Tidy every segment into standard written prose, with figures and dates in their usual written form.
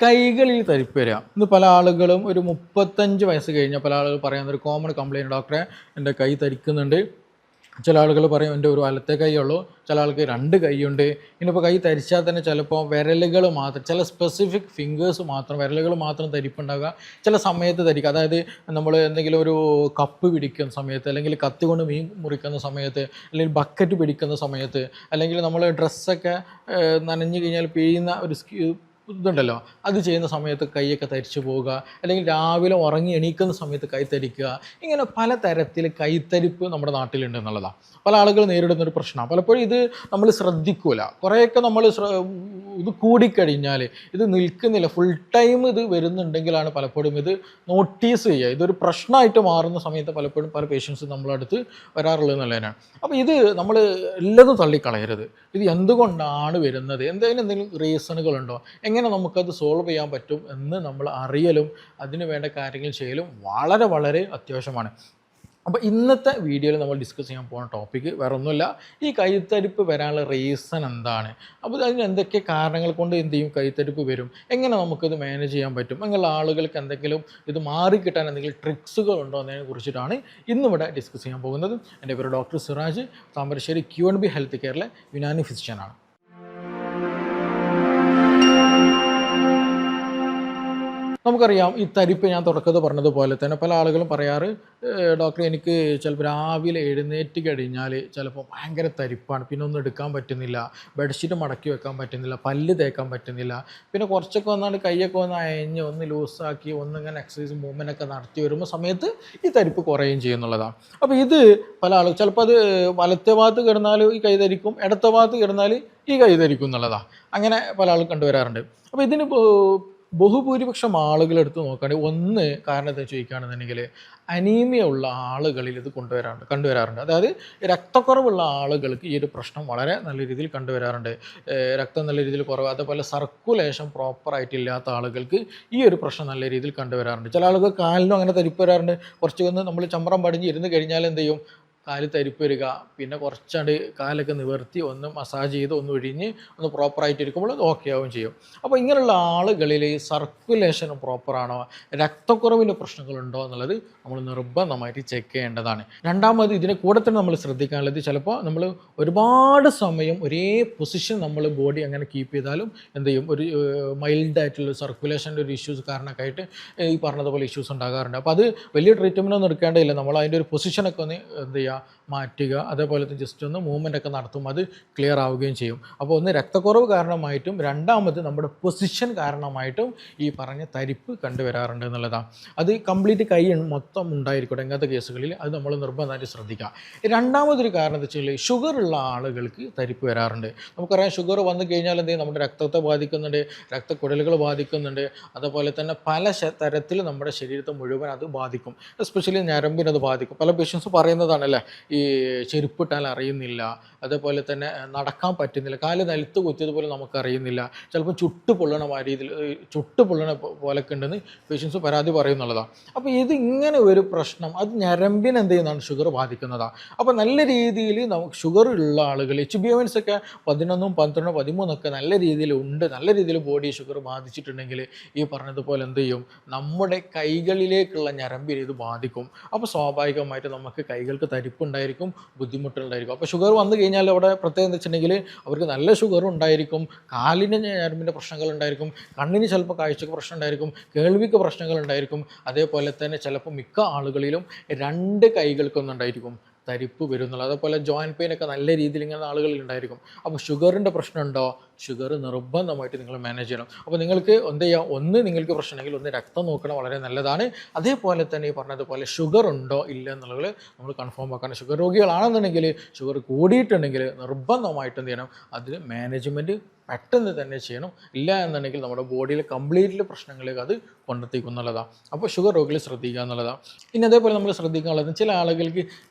കൈകളിൽ തരിപ്പ് വരിക. ഇന്ന് പല ആളുകളും ഒരു 35 വയസ്സ് കഴിഞ്ഞാൽ പല ആളുകൾ പറയുന്ന ഒരു കോമൺ കംപ്ലയിൻറ്റ്, ഡോക്ടറെ എൻ്റെ കൈ തരിക്കുന്നുണ്ട്. ചില ആളുകൾ പറയും എൻ്റെ ഒരു വലത്തെ കൈയുള്ളൂ, ചില ആൾക്ക് 2 കൈയുണ്ട്. ഇനിയിപ്പോൾ കൈ തരിച്ചാൽ തന്നെ ചിലപ്പോൾ വിരലുകൾ മാത്രം, ചില സ്പെസിഫിക് ഫിംഗേഴ്സ് മാത്രം, വിരലുകൾ മാത്രം തരിപ്പുണ്ടാകുക. ചില സമയത്ത് തരിക്കുക, അതായത് നമ്മൾ എന്തെങ്കിലും ഒരു കപ്പ് പിടിക്കുന്ന സമയത്ത്, അല്ലെങ്കിൽ കത്തി കൊണ്ട് മീൻ മുറിക്കുന്ന സമയത്ത്, അല്ലെങ്കിൽ ബക്കറ്റ് പിടിക്കുന്ന സമയത്ത്, അല്ലെങ്കിൽ നമ്മൾ ഡ്രസ്സൊക്കെ നനഞ്ഞു കഴിഞ്ഞാൽ പിഴിയുന്ന ഒരു ഇതുണ്ടല്ലോ, അത് ചെയ്യുന്ന സമയത്ത് കൈയൊക്കെ തരിച്ചു പോവുക, അല്ലെങ്കിൽ രാവിലെ ഉറങ്ങി എണീക്കുന്ന സമയത്ത് കൈ തരിക്കുക. ഇങ്ങനെ പല തരത്തിൽ കൈത്തരിപ്പ് നമ്മുടെ നാട്ടിലുണ്ട് എന്നുള്ളതാണ് പല ആളുകൾ നേരിടുന്നൊരു പ്രശ്നമാണ്. പലപ്പോഴും ഇത് നമ്മൾ ശ്രദ്ധിക്കൂല. കുറേയൊക്കെ നമ്മൾ ഇത് കൂടിക്കഴിഞ്ഞാൽ ഇത് നിൽക്കുന്നില്ല, ഫുൾ ടൈം ഇത് വരുന്നുണ്ടെങ്കിലാണ് പലപ്പോഴും ഇത് നോട്ടീസ് ചെയ്യുക. ഇതൊരു പ്രശ്നമായിട്ട് മാറുന്ന സമയത്ത് പലപ്പോഴും പല പേഷ്യൻസും നമ്മളടുത്ത് വരാറുള്ളത് എന്നുള്ളതിനാണ്. അപ്പോൾ ഇത് നമ്മൾ എല്ലതും തള്ളിക്കളയരുത്. ഇത് എന്തുകൊണ്ടാണ് വരുന്നത്, എന്തെങ്കിലും റീസണുകളുണ്ടോ, എങ്ങനെ നമുക്കത് സോൾവ് ചെയ്യാൻ പറ്റും എന്ന് നമ്മൾ അറിയലും അതിന് വേണ്ട കാര്യങ്ങൾ ചെയ്യലും വളരെ വളരെ അത്യാവശ്യമാണ്. അപ്പോൾ ഇന്നത്തെ വീഡിയോയിൽ നമ്മൾ ഡിസ്കസ് ചെയ്യാൻ പോകുന്ന ടോപ്പിക്ക് വേറെ ഒന്നുമില്ല, ഈ കൈത്തരിപ്പ് വരാനുള്ള റീസൺ എന്താണ്, അപ്പോൾ അതിന് എന്തൊക്കെ കാരണങ്ങൾ കൊണ്ട് എന്ത് ചെയ്യും കൈത്തരിപ്പ് വരും, എങ്ങനെ നമുക്കത് മാനേജ് ചെയ്യാൻ പറ്റും, അങ്ങനെയുള്ള ആളുകൾക്ക് എന്തെങ്കിലും ഇത് മാറിക്കിട്ടാൻ എന്തെങ്കിലും ട്രിക്സുകൾ ഉണ്ടോ എന്നതിനെ കുറിച്ചിട്ടാണ് ഇന്നിവിടെ ഡിസ്കസ് ചെയ്യാൻ പോകുന്നത്. എൻ്റെ പേര് doctor Siraj, Thamarassery QNB health കെയറിലെ യുനാനി ഫിസിഷ്യനാണ്. നമുക്കറിയാം ഈ തരിപ്പ് ഞാൻ തുടക്കത്തിൽ പറഞ്ഞതുപോലെ തന്നെ പല ആളുകളും പറയാറ്, ഡോക്ടർ എനിക്ക് ചിലപ്പോൾ രാവിലെ എഴുന്നേറ്റ് കഴിഞ്ഞാൽ ചിലപ്പോൾ ഭയങ്കര തരിപ്പാണ്, പിന്നെ ഒന്നും എടുക്കാൻ പറ്റുന്നില്ല, ബെഡ്ഷീറ്റ് മടക്കി വെക്കാൻ പറ്റുന്നില്ല, പല്ല് തേക്കാൻ പറ്റുന്നില്ല, പിന്നെ കുറച്ചൊക്കെ വന്നാൽ കൈയൊക്കെ ഒന്ന് അയഞ്ഞ് ഒന്ന് ലൂസാക്കി ഒന്നിങ്ങനെ എക്സസൈസ് മൂവ്മെൻ്റ് ഒക്കെ നടത്തി വരുമ്പോൾ സമയത്ത് ഈ തരിപ്പ് കുറയുകയും ചെയ്യുന്നുള്ളതാണ്. അപ്പോൾ ഇത് പല ആളുകൾ ചിലപ്പോൾ അത് വലത്തെ ഭാഗത്ത് കിടന്നാൽ ഈ കൈ തരിക്കും, ഇടത്തെ ഭാഗത്ത് കിടന്നാൽ ഈ കൈ തരിക്കും എന്നുള്ളതാണ്. അങ്ങനെ പല ആളുകൾ കണ്ടുവരാറുണ്ട്. അപ്പോൾ ഇതിന് ബഹുഭൂരിപക്ഷം ആളുകളെടുത്ത് നോക്കുകയാണെങ്കിൽ ഒന്ന് കാരണം എന്താ ചോദിക്കുകയാണെന്നുണ്ടെങ്കിൽ അനീമിയ ഉള്ള ആളുകളിൽ ഇത് കണ്ടുവരാറുണ്ട്. അതായത് രക്തക്കുറവുള്ള ആളുകൾക്ക് ഈ ഒരു പ്രശ്നം വളരെ നല്ല രീതിയിൽ കണ്ടുവരാറുണ്ട്. രക്തം നല്ല രീതിയിൽ കുറവ്, അതേപോലെ സർക്കുലേഷൻ പ്രോപ്പറായിട്ടില്ലാത്ത ആളുകൾക്ക് ഈ ഒരു പ്രശ്നം നല്ല രീതിയിൽ കണ്ടുവരാറുണ്ട്. ചില ആളുകൾ കാലിനും അങ്ങനെ തരിപ്പ് വരാറുണ്ട്. കുറച്ച് ഒന്ന് നമ്മൾ ചമ്രം പടിഞ്ഞ് ഇരുന്ന് കഴിഞ്ഞാൽ എന്ത് ചെയ്യും, കാല് തരിപ്പ് വരിക, പിന്നെ കുറച്ചാണ്ട് കാലൊക്കെ നിവർത്തി ഒന്ന് മസാജ് ചെയ്ത് ഒന്ന് ഒഴിഞ്ഞ് ഒന്ന് പ്രോപ്പറായിട്ട് ഇരിക്കുമ്പോൾ അത് ഓക്കെ ആവുകയും ചെയ്യും. അപ്പോൾ ഇങ്ങനെയുള്ള ആളുകളിൽ ഈ സർക്കുലേഷൻ പ്രോപ്പറാണോ, രക്തക്കുറവിൻ്റെ പ്രശ്നങ്ങളുണ്ടോ എന്നുള്ളത് നമ്മൾ നിർബന്ധമായിട്ട് ചെക്ക് ചെയ്യേണ്ടതാണ്. രണ്ടാമത് ഇതിനെ കൂടെ തന്നെ നമ്മൾ ശ്രദ്ധിക്കാനുള്ളത്, ചിലപ്പോൾ നമ്മൾ ഒരുപാട് സമയം ഒരേ പൊസിഷൻ നമ്മൾ ബോഡി അങ്ങനെ കീപ്പ് ചെയ്താലും എന്ത് ചെയ്യും, ഒരു മൈൽഡായിട്ടുള്ള സർക്കുലേഷൻ്റെ ഒരു ഇഷ്യൂസ് കാരണമൊക്കെ ആയിട്ട് ഈ പറഞ്ഞതുപോലെ ഇഷ്യൂസ് ഉണ്ടാകാറുണ്ട്. അപ്പോൾ അത് വലിയ ട്രീറ്റ്മെൻ്റ് ഒന്നും എടുക്കേണ്ടതില്ല, നമ്മൾ അതിൻ്റെ ഒരു പൊസിഷനൊക്കെ ഒന്ന് എന്ത് ചെയ്യുക മാറ്റുക, അതേപോലെ ജസ്റ്റ് ഒന്ന് മൂവ്മെൻ്റ് ഒക്കെ നടത്തും, അത് ക്ലിയർ ആവുകയും ചെയ്യും. അപ്പോൾ ഒന്ന് രക്തക്കുറവ് കാരണമായിട്ടും രണ്ടാമത് നമ്മുടെ പൊസിഷൻ കാരണമായിട്ടും ഈ പറഞ്ഞ തരിപ്പ് കണ്ടുവരാറുണ്ട് എന്നുള്ളതാണ്. അത് കംപ്ലീറ്റ് കൈ മൊത്തം ഉണ്ടായിരിക്കട്ടെ ഇങ്ങനത്തെ കേസുകളിൽ അത് നമ്മൾ നിർബന്ധമായിട്ട് ശ്രദ്ധിക്കുക. രണ്ടാമതൊരു കാരണം എന്താ വെച്ചാൽ ഷുഗർ ഉള്ള ആളുകൾക്ക് തരിപ്പ് വരാറുണ്ട്. നമുക്കറിയാം ഷുഗർ വന്നു കഴിഞ്ഞാൽ എന്ത് ചെയ്യും, നമ്മുടെ രക്തത്തെ ബാധിക്കുന്നുണ്ട്, രക്തക്കുഴലുകൾ ബാധിക്കുന്നുണ്ട്, അതേപോലെ തന്നെ പല തരത്തിൽ നമ്മുടെ ശരീരത്തെ മുഴുവൻ അത് ബാധിക്കും. എസ്പെഷ്യലി ഞരമ്പിനത് ബാധിക്കും. പല പേഷ്യൻസ് പറയുന്നതാണല്ലേ, ഈ ചെരുപ്പിട്ടാൽ അറിയുന്നില്ല, അതേപോലെ തന്നെ നടക്കാൻ പറ്റുന്നില്ല, കാല് നിലത്ത് കുത്തിയതുപോലെ നമുക്കറിയുന്നില്ല, ചിലപ്പോൾ ചുട്ട് പൊള്ളണ രീതിയിൽ പോലൊക്കെ ഉണ്ടെന്ന് പേഷ്യൻസ് പരാതി പറയുന്നുള്ളതാണ്. അപ്പോൾ ഇതിങ്ങനെ ഒരു പ്രശ്നം അത് ഞരമ്പിന് എന്ത് ചെയ്യുന്നതാണ്, ഷുഗർ ബാധിക്കുന്നതാണ്. അപ്പോൾ നല്ല രീതിയിൽ നമുക്ക് ഷുഗർ ഉള്ള ആളുകൾ HbA1c ഒക്കെ 11, 12, 13 നല്ല രീതിയിലുണ്ട്, നല്ല രീതിയിൽ ബോഡി ഷുഗർ ബാധിച്ചിട്ടുണ്ടെങ്കിൽ ഈ പറഞ്ഞതുപോലെ എന്ത് ചെയ്യും, നമ്മുടെ കൈകളിലേക്കുള്ള ഞരമ്പിനെ ഇത് ബാധിക്കും. അപ്പോൾ സ്വാഭാവികമായിട്ട് നമുക്ക് കൈകൾക്ക് തരിപ്പുണ്ടായിരിക്കും, ബുദ്ധിമുട്ടുണ്ടായിരിക്കും. അപ്പോൾ ഷുഗർ വന്നു കഴിഞ്ഞാൽ അവിടെ പ്രത്യേകം എന്ന് വെച്ചിട്ടുണ്ടെങ്കിൽ അവർക്ക് നല്ല ഷുഗറും ഉണ്ടായിരിക്കും, കാലിന് ഞരമ്പിൻ്റെ പ്രശ്നങ്ങൾ ഉണ്ടായിരിക്കും, കണ്ണിന് ചിലപ്പോൾ കാഴ്ചക്ക് പ്രശ്നം ഉണ്ടായിരിക്കും, കേൾവിക്ക് പ്രശ്നങ്ങൾ ഉണ്ടായിരിക്കും, അതേപോലെ തന്നെ ചിലപ്പോൾ മിക്ക ആളുകളിലും 2 കൈകൾക്കൊന്നുണ്ടായിരിക്കും തരിപ്പ് വരുന്നുള്ളൂ. അതേപോലെ ജോയിൻറ്റ് പെയിൻ ഒക്കെ നല്ല രീതിയിൽ ഇങ്ങനെ ആളുകളിൽ ഉണ്ടായിരിക്കും. അപ്പോൾ ഷുഗറിൻ്റെ പ്രശ്നമുണ്ടോ, ഷുഗർ നിർബന്ധമായിട്ട് നിങ്ങൾ മാനേജ് ചെയ്യണം. അപ്പോൾ നിങ്ങൾക്ക് എന്ത് ചെയ്യാം, ഒന്ന് നിങ്ങൾക്ക് പ്രശ്നമെങ്കിൽ ഒന്ന് രക്തം നോക്കണം, വളരെ നല്ലതാണ്. അതേപോലെ തന്നെ ഈ പറഞ്ഞതുപോലെ ഷുഗർ ഉണ്ടോ ഇല്ല എന്നുള്ളത് നമ്മൾ കൺഫേം ആക്കണം. ഷുഗർ രോഗികളാണെന്നുണ്ടെങ്കിൽ, ഷുഗർ കൂടിയിട്ടുണ്ടെങ്കിൽ നിർബന്ധമായിട്ട് എന്ത് ചെയ്യണം, അതിന് മാനേജ്മെൻറ്റ് പെട്ടെന്ന് തന്നെ ചെയ്യണം. ഇല്ല എന്നുണ്ടെങ്കിൽ നമ്മുടെ ബോഡിയിൽ കംപ്ലീറ്റ്ലി പ്രശ്നങ്ങളിലേക്ക് അത് കൊണ്ടെത്തിക്കുന്നുള്ളതാണ്. അപ്പോൾ ഷുഗർ രോഗികൾ ശ്രദ്ധിക്കുക എന്നുള്ളതാണ്. ഇനി അതേപോലെ നമ്മൾ ശ്രദ്ധിക്കാനുള്ളത്, ചില ആളുകൾക്ക്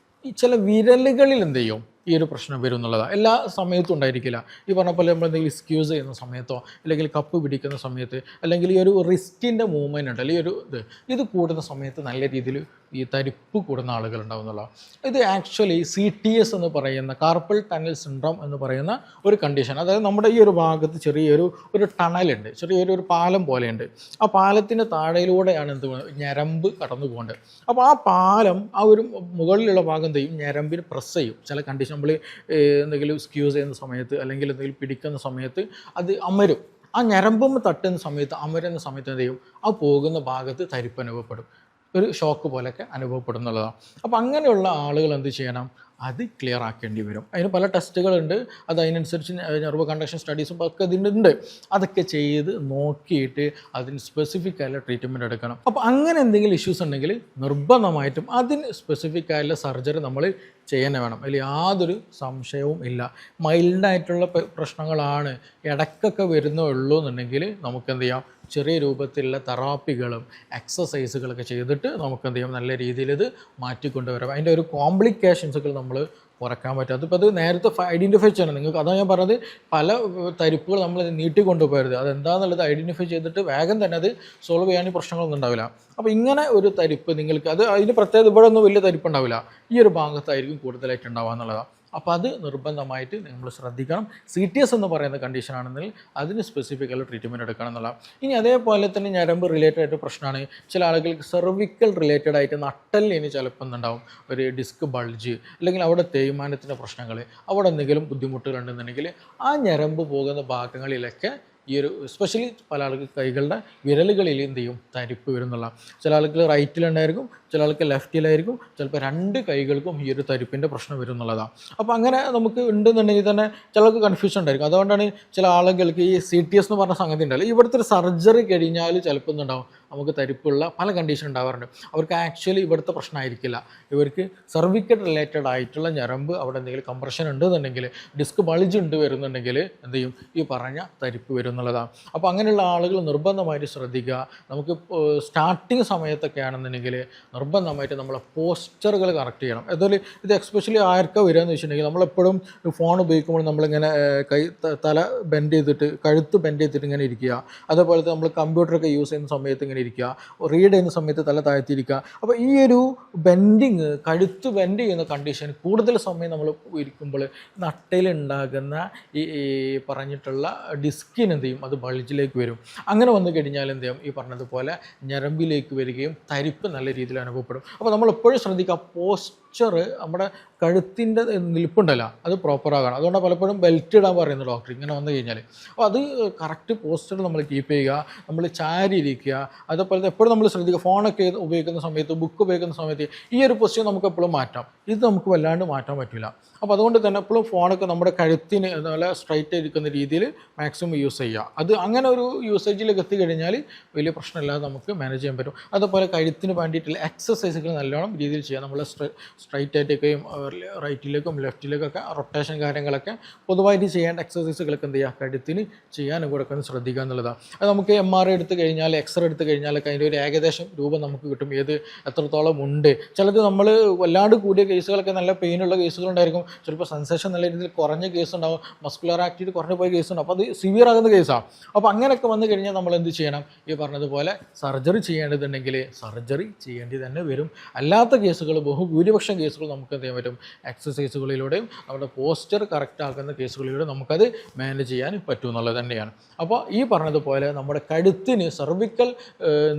ഈ ചില വിരലുകളിൽ എന്ത് ചെയ്യും, ഈ ഒരു പ്രശ്നം വരും എന്നുള്ളതാണ്. എല്ലാ സമയത്തും ഉണ്ടായിരിക്കില്ല. ഈ പറഞ്ഞ പോലെ നമ്മൾ എന്തെങ്കിലും എക്സ്ക്യൂസ് ചെയ്യുന്ന സമയത്തോ അല്ലെങ്കിൽ കപ്പ് പിടിക്കുന്ന സമയത്ത് അല്ലെങ്കിൽ ഈ ഒരു റിസ്റ്റിൻ്റെ മൂവ്മെൻറ്റ് ഉണ്ട് അല്ലെങ്കിൽ ഒരു ഇത് കൂടുന്ന സമയത്ത് നല്ല രീതിയിൽ ഈ തരിപ്പ് കൂടുന്ന ആളുകളുണ്ടാവും എന്നുള്ളതാണ്. ഇത് ആക്ച്വലി CTS എന്ന് പറയുന്ന കാർപ്പൽ ടണൽ സിൻഡ്രോം എന്ന് പറയുന്ന ഒരു കണ്ടീഷൻ. അതായത് നമ്മുടെ ഈ ഒരു ഭാഗത്ത് ഒരു ടണലുണ്ട്, ചെറിയൊരു പാലം പോലെയുണ്ട്. ആ പാലത്തിൻ്റെ താഴെയിലൂടെയാണ് ഞരമ്പ് കടന്നു പോകേണ്ടത്. അപ്പോൾ ആ പാലം ആ ഒരു മുകളിലുള്ള ഭാഗം ചെയ്യും, ഞരമ്പിന് പ്രസ് ചെയ്യും. ചില കണ്ടീഷൻ നമ്മൾ എന്തെങ്കിലും സ്ക്യൂസ് ചെയ്യുന്ന സമയത്ത് അല്ലെങ്കിൽ എന്തെങ്കിലും പിടിക്കുന്ന സമയത്ത് അത് അമരും. ആ ഞരമ്പും തട്ടുന്ന സമയത്ത് അമരുന്ന സമയത്ത് എന്ത് ചെയ്യും, ആ പോകുന്ന ഭാഗത്ത് തരിപ്പ് അനുഭവപ്പെടും, ഒരു ഷോക്ക് പോലെയൊക്കെ അനുഭവപ്പെടുന്നുള്ളതാണ്. അപ്പോൾ അങ്ങനെയുള്ള ആളുകൾ എന്ത് ചെയ്യണം, അത് ക്ലിയർ ആക്കേണ്ടി വരും. അതിന് പല ടെസ്റ്റുകളുണ്ട്, അത് അതിനനുസരിച്ച് നെർവ് കണ്ടക്ഷൻ സ്റ്റഡീസും ഒക്കെ ഇതിൻ്റെ അതൊക്കെ ചെയ്ത് നോക്കിയിട്ട് അതിന് സ്പെസിഫിക് ആയിട്ടുള്ള ട്രീറ്റ്മെൻറ്റ് എടുക്കണം. അപ്പോൾ അങ്ങനെ എന്തെങ്കിലും ഇഷ്യൂസ് ഉണ്ടെങ്കിൽ നിർബന്ധമായിട്ടും അതിന് സ്പെസിഫിക് ആയിട്ടുള്ള സർജറി നമ്മൾ ചെയ്യാൻ വേണം, അതിൽ യാതൊരു സംശയവും ഇല്ല. മൈൽഡായിട്ടുള്ള പ്രശ്നങ്ങളാണ് ഇടയ്ക്കൊക്കെ വരുന്നുള്ളൂ എന്നുണ്ടെങ്കിൽ നമുക്ക് എന്ത് ചെയ്യാം, ചെറിയ രൂപത്തിലുള്ള തെറാപ്പികളും എക്സസൈസുകളൊക്കെ ചെയ്തിട്ട് നമുക്ക് എന്ത് ചെയ്യാം, നല്ല രീതിയിൽ ഇത് മാറ്റിക്കൊണ്ടുവരാം. അതിൻ്റെ ഒരു കോംപ്ലിക്കേഷൻസുകൾ നമ്മൾ കുറയ്ക്കാൻ പറ്റും. അതിപ്പോൾ അത് നേരത്തെ ഐഡൻറ്റിഫൈ ചെയ്യണം നിങ്ങൾക്ക്. അതാണ് ഞാൻ പറഞ്ഞത്, പല തരിപ്പുകൾ നമ്മൾ നീട്ടിക്കൊണ്ടുപോകരുത്. അതെന്താണെന്നുള്ളത് ഐഡൻറ്റിഫൈ ചെയ്തിട്ട് വേഗം തന്നെ അത് സോൾവ് ചെയ്യാൻ പ്രശ്നങ്ങളൊന്നും ഉണ്ടാവില്ല. അപ്പോൾ ഇങ്ങനെ ഒരു തരിപ്പ് നിങ്ങൾക്ക് അതിന് പ്രത്യേകത ഇവിടെ ഒന്നും വലിയ തരിപ്പ് ഉണ്ടാവില്ല, ഈ ഒരു ഭാഗത്തായിരിക്കും കൂടുതലായിട്ട് ഉണ്ടാവുക എന്നുള്ളതാണ്. അപ്പോൾ അത് നിർബന്ധമായിട്ട് നിങ്ങൾ ശ്രദ്ധിക്കണം. CTS എന്ന് പറയുന്ന കണ്ടീഷനാണെന്നുണ്ടെങ്കിൽ അതിന് സ്പെസിഫിക്കൽ ട്രീറ്റ്മെൻറ്റ് എടുക്കണം എന്നുള്ളതാണ്. ഇനി അതേപോലെ തന്നെ ഞരമ്പ് റിലേറ്റഡ് ആയിട്ട് പ്രശ്നമാണ്. ചില ആളുകൾക്ക് സെർവിക്കൽ റിലേറ്റഡ് ആയിട്ട് നട്ടലിന് ചിലപ്പോൾ എന്തുണ്ടാവും, ഒരു ഡിസ്ക് ബൾജ് അല്ലെങ്കിൽ അവിടെ തേയ്മാനത്തിൻ്റെ പ്രശ്നങ്ങൾ, അവിടെ എന്തെങ്കിലും ബുദ്ധിമുട്ടുകളുണ്ടെന്നുണ്ടെങ്കിൽ ആ ഞരമ്പ് പോകുന്ന ഭാഗങ്ങളിലൊക്കെ ഈ ഒരു എസ്പെഷ്യലി പല ആൾക്ക് കൈകളുടെ വിരലുകളിൽ എന്ത് ചെയ്യും, തരിപ്പ് വരുന്നുള്ള. ചില ആൾക്ക് റൈറ്റിലുണ്ടായിരിക്കും, ചില ആൾക്ക് ലെഫ്റ്റിലായിരിക്കും, ചിലപ്പോൾ രണ്ട് കൈകൾക്കും ഈ ഒരു തരിപ്പിൻ്റെ പ്രശ്നം വരും എന്നുള്ളതാണ്. അപ്പോൾ അങ്ങനെ നമുക്ക് ഉണ്ടെന്നുണ്ടെങ്കിൽ തന്നെ ചിലർക്ക് കൺഫ്യൂഷൻ ഉണ്ടായിരിക്കും. അതുകൊണ്ടാണ് ചില ആളുകൾക്ക് ഈ CTS എന്ന് പറഞ്ഞ സംഗതി ഉണ്ടല്ലോ, ഇവിടുത്തെ ഒരു സർജറി കഴിഞ്ഞാൽ ചിലപ്പോൾ ഉണ്ടാവും നമുക്ക് തരിപ്പുള്ള പല കണ്ടീഷൻ ഉണ്ടാവാറുണ്ട്. അവർക്ക് ആക്ച്വലി ഇവിടുത്തെ പ്രശ്നമായിരിക്കില്ല, ഇവർക്ക് സെർവിക്കൽ റിലേറ്റഡ് ആയിട്ടുള്ള ഞരമ്പ് അവിടെ എന്തെങ്കിലും കംപ്രഷൻ ഉണ്ടെന്നുണ്ടെങ്കിൽ, ഡിസ്ക് ബൾജ് വരുന്നുണ്ടെങ്കിൽ എന്ത് ചെയ്യും, ഈ പറഞ്ഞ തരിപ്പ് വരും എന്നുള്ളതാണ്. അപ്പോൾ അങ്ങനെയുള്ള ആളുകൾ നിർബന്ധമായിട്ട് ശ്രദ്ധിക്കുക. നമുക്ക് സ്റ്റാർട്ടിങ് സമയത്തൊക്കെ ആണെന്നുണ്ടെങ്കിൽ നിർബന്ധമായിട്ട് നമ്മളെ പോസ്റ്ററുകൾ കറക്റ്റ് ചെയ്യണം. അതുപോലെ ഇത് എക്സ്പെഷ്യലി ആർക്കാണ് വരിക എന്ന് വെച്ചിട്ടുണ്ടെങ്കിൽ, നമ്മളെപ്പോഴും ഫോൺ ഉപയോഗിക്കുമ്പോൾ നമ്മളിങ്ങനെ തല ബെൻഡ് ചെയ്തിട്ട്, കഴുത്ത് ബെൻഡ് ചെയ്തിട്ട് ഇങ്ങനെ ഇരിക്കുക. അതേപോലെ നമ്മൾ കമ്പ്യൂട്ടറൊക്കെ യൂസ് ചെയ്യുന്ന സമയത്ത് ഇങ്ങനെ ഇരിക്കുക, റീഡ് ചെയ്യുന്ന സമയത്ത് തല താഴ്ത്തിയിരിക്കുക. അപ്പോൾ ഈ ഒരു ബെൻഡിങ്, കഴുത്ത് ബെൻഡ് ചെയ്യുന്ന കണ്ടീഷൻ കൂടുതൽ സമയം നമ്മൾ ഇരിക്കുമ്പോൾ നട്ടയിലുണ്ടാകുന്ന ഈ പറഞ്ഞിട്ടുള്ള ഡിസ്കിന് എന്ത് ചെയ്യും, അത് ബൾജിലേക്ക് വരും. അങ്ങനെ വന്നു കഴിഞ്ഞാൽ എന്ത് ചെയ്യും, ഈ പറഞ്ഞതുപോലെ ഞരമ്പിലേക്ക് വരികയും തരിപ്പ് നല്ല രീതിയിൽ അനുഭവപ്പെടും. അപ്പോൾ നമ്മൾ എപ്പോഴും ശ്രദ്ധിക്കുക, പോസ്ചർ നമ്മുടെ കഴുത്തിൻ്റെ നിൽപ്പുണ്ടല്ലോ അത് പ്രോപ്പറാകണം. അതുകൊണ്ടാണ് പലപ്പോഴും ബെൽറ്റ് ഇടാൻ പറയുന്നത് ഡോക്ടർ ഇങ്ങനെ വന്നു കഴിഞ്ഞാൽ. അപ്പോൾ അത് കറക്റ്റ് പോസ്ചർ നമ്മൾ കീപ്പ് ചെയ്യുക, നമ്മൾ ചാരി ഇരിക്കുക. അതേപോലെ എപ്പോഴും നമ്മൾ ശ്രദ്ധിക്കുക, ഫോണൊക്കെ ഉപയോഗിക്കുന്ന സമയത്ത്, ബുക്ക് ഉപയോഗിക്കുന്ന സമയത്ത് ഈ ഒരു പൊസിഷൻ നമുക്ക് എപ്പോഴും മാറ്റാം, ഇത് നമുക്ക് വല്ലാണ്ട് മാറ്റാൻ പറ്റില്ല. അപ്പോൾ അതുകൊണ്ട് തന്നെ എപ്പോഴും ഫോണൊക്കെ നമ്മുടെ കഴുത്തിന് നല്ല സ്ട്രൈറ്റ് ഇരിക്കുന്ന രീതിയിൽ മാക്സിമം യൂസ് ചെയ്യുക. അത് അങ്ങനെ ഒരു യൂസേജിലേക്ക് എത്തിക്കഴിഞ്ഞാൽ വലിയ പ്രശ്നമില്ലാതെ നമുക്ക് മാനേജ് ചെയ്യാൻ പറ്റും. അതുപോലെ കഴുത്തിന് വേണ്ടിയിട്ടുള്ള എക്സസൈസുകൾ നല്ലോണം രീതിയിൽ ചെയ്യുക. നമ്മൾ സ്ട്രൈറ്റ് ആയിട്ടൊക്കെയും റൈറ്റിലേക്കും ലെഫ്റ്റിലേക്കൊക്കെ റൊട്ടേഷൻ കാര്യങ്ങളൊക്കെ പൊതുവായിട്ട് ചെയ്യേണ്ട എക്സസൈസുകളൊക്കെ എന്ത് ചെയ്യുക, കഴുത്തിന് ചെയ്യാനും കൂടെ ഒക്കെ ഒന്ന് ശ്രദ്ധിക്കുക എന്നുള്ളതാണ്. അത് നമുക്ക് MRI എടുത്തു കഴിഞ്ഞാൽ, എക്സ്റേ എടുത്തു കഴിഞ്ഞാലൊക്കെ അതിൻ്റെ ഒരു ഏകദേശം രൂപം നമുക്ക് കിട്ടും, ഏത് എത്രത്തോളം ഉണ്ട്. ചിലത് നമ്മൾ വല്ലാണ്ട് കൂടിയ കേസുകളൊക്കെ നല്ല പെയിനുള്ള കേസുകളുണ്ടായിരിക്കും, ചിലപ്പോൾ സെൻസേഷൻ നല്ല രീതിയിൽ കുറഞ്ഞ കേസ് ഉണ്ടാവും, മസ്കുലർ ആക്ടിവിറ്റി കുറഞ്ഞു പോയ കേസുണ്ട്. അപ്പോൾ അത് സിവിയർ ആകുന്ന കേസാണ്. അപ്പോൾ അങ്ങനെയൊക്കെ വന്നു കഴിഞ്ഞാൽ നമ്മൾ എന്ത് ചെയ്യണം, ഈ പറഞ്ഞതുപോലെ സർജറി ചെയ്യേണ്ടതുണ്ടെങ്കിൽ സർജറി ചെയ്യേണ്ടി തന്നെ വരും. അല്ലാത്ത കേസുകൾ, ബഹുഭൂരിപക്ഷം കേസുകൾ നമുക്ക് എന്ത് ചെയ്യാൻ പറ്റും, എക്സസൈസുകളിലൂടെയും നമ്മുടെ പോസ്ചർ കറക്റ്റ് ആക്കുന്ന കേസുകളിലൂടെ നമുക്കത് മാനേജ് ചെയ്യാൻ പറ്റും എന്നുള്ളത് തന്നെയാണ്. അപ്പോൾ ഈ പറഞ്ഞതുപോലെ നമ്മുടെ കഴുത്തിന്, സെർവിക്കൽ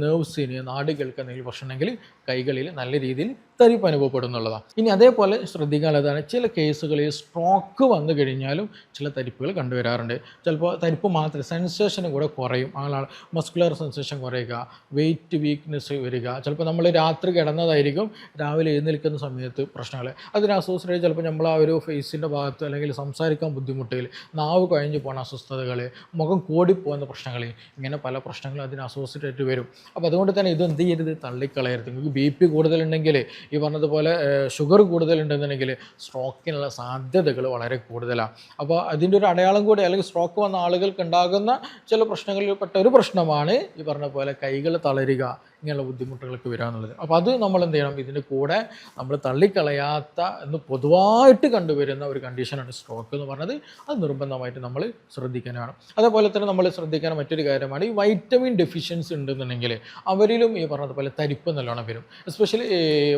നെർവ്സിന്, നാഡികൾക്ക് എന്തെങ്കിലും പ്രശ്നമുണ്ടെങ്കിൽ കൈകളിൽ നല്ല രീതിയിൽ തരിപ്പ് അനുഭവപ്പെടുന്നുള്ളതാണ്. ഇനി അതേപോലെ ശ്രദ്ധിക്കാനുള്ളതാണ്, ചില കേസുകളിൽ സ്ട്രോക്ക് വന്നു കഴിഞ്ഞാലും ചില തരിപ്പുകൾ കണ്ടുവരാറുണ്ട്. ചിലപ്പോൾ തരിപ്പ് മാത്രമേ, സെൻസേഷനും കൂടെ കുറയും. അങ്ങനെ മസ്കുലർ സെൻസേഷൻ കുറയുക, വെയിറ്റ് വീക്ക്നെസ് വരിക. ചിലപ്പോൾ നമ്മൾ രാത്രി കിടന്നതായിരിക്കും, രാവിലെ എഴുന്നേൽക്കുന്ന സമയത്ത് പ്രശ്നങ്ങൾ. അതിന് അസോസിയേറ്റ് ചിലപ്പോൾ നമ്മൾ ആ ഒരു ഫേസിൻ്റെ ഭാഗത്ത് അല്ലെങ്കിൽ സംസാരിക്കാൻ ബുദ്ധിമുട്ടുകൾ, നാവ് കഴിഞ്ഞ് പോകുന്ന അസ്വസ്ഥതകൾ, മുഖം കൂടിപ്പോകുന്ന പ്രശ്നങ്ങൾ, ഇങ്ങനെ പല പ്രശ്നങ്ങളും അതിന് അസോസിയേറ്റ് ആയിട്ട് വരും. അപ്പോൾ അതുകൊണ്ട് തന്നെ ഇത് എന്ത് ചെയ്യരുത്, തള്ളിക്കളയരുത്. നിങ്ങൾക്ക് BP കൂടുതലുണ്ടെങ്കിൽ, ഈ പറഞ്ഞതുപോലെ ഷുഗർ കൂടുതലുണ്ടെന്നുണ്ടെങ്കിൽ സ്ട്രോക്കിനുള്ള സാധ്യതകൾ വളരെ കൂടുതലാണ്. അപ്പോൾ അതിൻ്റെ ഒരു അടയാളം കൂടി, അല്ലെങ്കിൽ സ്ട്രോക്ക് വന്ന ആളുകൾക്ക് ഉണ്ടാകുന്ന ചില പ്രശ്നങ്ങളിൽപ്പെട്ട ഒരു പ്രശ്നമാണ് ഈ പറഞ്ഞ പോലെ കൈകൾ തളരുക, ഇങ്ങനെയുള്ള ബുദ്ധിമുട്ടുകളൊക്കെ വരിക എന്നുള്ളത്. അപ്പോൾ അത് നമ്മൾ എന്ത് ചെയ്യണം, ഇതിൻ്റെ കൂടെ നമ്മൾ തള്ളിക്കളയാത്ത എന്ന് പൊതുവായിട്ട് കണ്ടുവരുന്ന ഒരു കണ്ടീഷനാണ് സ്ട്രോക്ക് എന്ന് പറഞ്ഞത്. അത് നിർബന്ധമായിട്ട് നമ്മൾ ശ്രദ്ധിക്കാനാണ്. അതേപോലെ തന്നെ നമ്മൾ ശ്രദ്ധിക്കാൻ മറ്റൊരു കാര്യമാണ്, ഈ വൈറ്റമിൻ ഡെഫിഷ്യൻസി ഉണ്ടെന്നുണ്ടെങ്കിൽ അവരിലും ഈ പറഞ്ഞതുപോലെ തരിപ്പ് നല്ലോണം വരും. Especially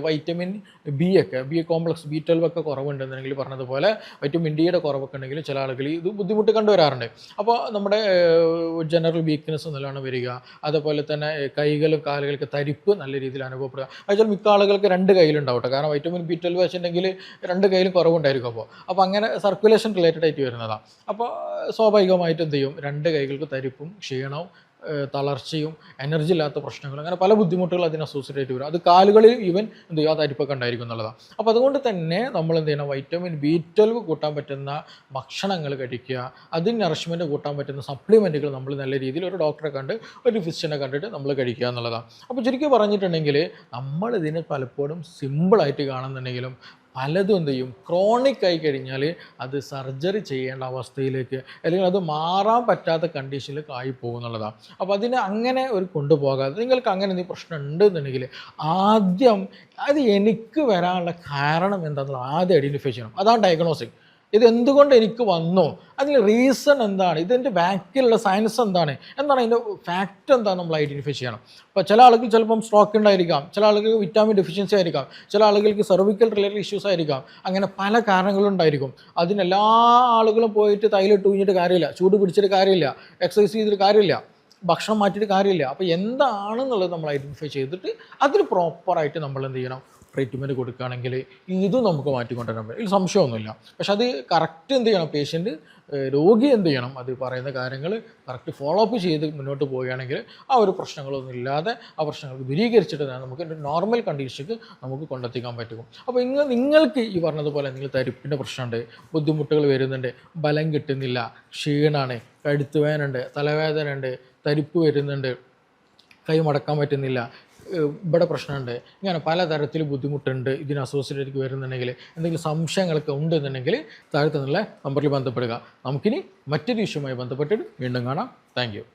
vitamin B complex B12 ഒക്കെ കുറവുണ്ടെന്നുണ്ടെങ്കിൽ, പറഞ്ഞതുപോലെ വൈറ്റമിൻ ഡിയുടെ കുറവൊക്കെ ഉണ്ടെങ്കിൽ ചില ആളുകൾ ഇത് ബുദ്ധിമുട്ട് കണ്ടുവരാറുണ്ട്. അപ്പോൾ നമ്മുടെ ജനറൽ വീക്ക്നെസ് നല്ലോണം വരിക, അതുപോലെ തന്നെ കൈകളും കാലുകൾക്ക് തരിപ്പ് നല്ല രീതിയിൽ അനുഭവപ്പെടുക. അതുവെച്ചാൽ മിക്ക ആളുകൾക്ക് 2 കൈയിലുണ്ടാവട്ടെ, കാരണം വൈറ്റമിൻ B12 വെച്ചിട്ടുണ്ടെങ്കിൽ 2 കൈയിലും കുറവുണ്ടായിരിക്കും. അപ്പോൾ അങ്ങനെ സർക്കുലേഷൻ റിലേറ്റഡ് ആയിട്ട് വരുന്നതാണ്. അപ്പോൾ സ്വാഭാവികമായിട്ടും എന്ത് ചെയ്യും, 2 കൈകൾക്ക് തരിപ്പും ക്ഷീണവും തളർച്ചയും എനർജി ഇല്ലാത്ത പ്രശ്നങ്ങൾ, അങ്ങനെ പല ബുദ്ധിമുട്ടുകൾ അതിന് അസോസിയേറ്റ് ആയിട്ട് വരും. അത് കാലുകളിൽ ഈവൻ എന്ത് ചെയ്യും, ആ തരിപ്പൊക്കെ ഉണ്ടായിരിക്കും എന്നുള്ളതാണ്. അപ്പോൾ അതുകൊണ്ട് തന്നെ നമ്മൾ എന്ത് ചെയ്യണം, വൈറ്റമിൻ B12 കൂട്ടാൻ പറ്റുന്ന ഭക്ഷണങ്ങൾ കഴിക്കുക, അതിന് നറിഷ്മെൻറ്റ് കൂട്ടാൻ പറ്റുന്ന സപ്ലിമെൻറ്റുകൾ നമ്മൾ നല്ല രീതിയിൽ ഒരു ഡോക്ടറെ കണ്ട്, ഒരു ഫിസിഷ്യനെ കണ്ടിട്ട് നമ്മൾ കഴിക്കുക എന്നുള്ളതാണ്. അപ്പോൾ ചുരുക്കി പറഞ്ഞിട്ടുണ്ടെങ്കിൽ നമ്മളിതിനെ പലപ്പോഴും സിമ്പിളായിട്ട് കാണുന്നുണ്ടെങ്കിലും പലതും എന്ത് ചെയ്യും, ക്രോണിക് ആയി കഴിഞ്ഞാൽ അത് സർജറി ചെയ്യേണ്ട അവസ്ഥയിലേക്ക്, അല്ലെങ്കിൽ അത് മാറാൻ പറ്റാത്ത കണ്ടീഷനിലേക്ക് ആയി പോകുന്നുള്ളതാണ്. അപ്പോൾ അതിനെ അങ്ങനെ ഒരു കൊണ്ടുപോകാതെ, നിങ്ങൾക്ക് അങ്ങനെ എന്തെങ്കിലും പ്രശ്നം ഉണ്ടെന്നുണ്ടെങ്കിൽ ആദ്യം അത് എനിക്ക് വരാനുള്ള കാരണം എന്താണെന്നുള്ളത് ആദ്യം ഐഡൻറ്റിഫൈ ചെയ്യണം. അതാണ് ഡയഗ്നോസിങ്. ഇത് എന്തുകൊണ്ട് എനിക്ക് വന്നു, അതിന് റീസൺ എന്താണ്, ഇതിൻ്റെ ബാക്കിലുള്ള സയൻസ് എന്താണ് അതിൻ്റെ ഫാക്റ്റ് എന്താണ് നമ്മൾ ഐഡൻറ്റിഫൈ ചെയ്യണം. അപ്പോൾ ചില ആളുകൾ ചിലപ്പം സ്ട്രോക്ക് ഉണ്ടായിരിക്കാം, ചില ആളുകൾക്ക് വിറ്റാമിൻ ഡെഫിഷ്യൻസി ആയിരിക്കാം, ചില ആളുകൾക്ക് സെർവിക്കൽ റിലേറ്റഡ് ഇഷ്യൂസ് ആയിരിക്കാം, അങ്ങനെ പല കാരണങ്ങളുണ്ടായിരിക്കും. അതിനെല്ലാ ആളുകളും പോയിട്ട് തൈലിട്ട് ഊഞ്ഞിട്ട് കാര്യമില്ല, ചൂട് പിടിച്ചിട്ട് കാര്യമില്ല, എക്സസൈസ് ചെയ്തിട്ട് കാര്യമില്ല, ഭക്ഷണം മാറ്റിയിട്ട് കാര്യമില്ല. അപ്പോൾ എന്താണെന്നുള്ളത് നമ്മൾ ഐഡൻറ്റിഫൈ ചെയ്തിട്ട് അതിന് പ്രോപ്പറായിട്ട് നമ്മൾ എന്ത് ചെയ്യണം, ട്രീറ്റ്മെൻറ്റ് കൊടുക്കുകയാണെങ്കിൽ ഇതും നമുക്ക് മാറ്റിക്കൊണ്ടുവരാൻ പറ്റും, ഇതിൽ സംശയമൊന്നുമില്ല. പക്ഷെ അത് കറക്റ്റ് എന്ത് ചെയ്യണം, പേഷ്യൻറ്റ് രോഗി എന്ത് ചെയ്യണം, അത് പറയുന്ന കാര്യങ്ങൾ കറക്റ്റ് ഫോളോ അപ്പ് ചെയ്ത് മുന്നോട്ട് പോവുകയാണെങ്കിൽ ആ ഒരു പ്രശ്നങ്ങളൊന്നും ഇല്ലാതെ ആ പ്രശ്നങ്ങൾക്ക് ദൂരീകരിച്ചിട്ട് തന്നെ നമുക്ക് നോർമൽ കണ്ടീഷനിലേക്ക് നമുക്ക് കൊണ്ടെത്തിക്കാൻ പറ്റും. അപ്പോൾ നിങ്ങൾക്ക് ഈ പറഞ്ഞതുപോലെ നിങ്ങൾ തരിപ്പിൻ്റെ പ്രശ്നമുണ്ട്, ബുദ്ധിമുട്ടുകൾ വരുന്നുണ്ട്, ബലം കിട്ടുന്നില്ല, ക്ഷീണമാണ്, കഴുത്ത് വേദനയുണ്ട്, തലവേദന ഉണ്ട്, തരിപ്പ് വരുന്നുണ്ട്, കൈ മടക്കാൻ പറ്റുന്നില്ല, ഇവിടെ പ്രശ്നമുണ്ട്, ഇങ്ങനെ പലതരത്തിൽ ബുദ്ധിമുട്ടുണ്ട്, ഇതിന് അസോസിയേറ്റ് വരുന്നുണ്ടെങ്കിൽ, എന്തെങ്കിലും സംശയങ്ങളൊക്കെ ഉണ്ടെന്നുണ്ടെങ്കിൽ താഴെ നിന്നുള്ള നമ്പറിൽ ബന്ധപ്പെടുക. നമുക്കിനി മറ്റൊരു ഇഷ്യൂമായി ബന്ധപ്പെട്ടിട്ട് വീണ്ടും കാണാം. Thank you.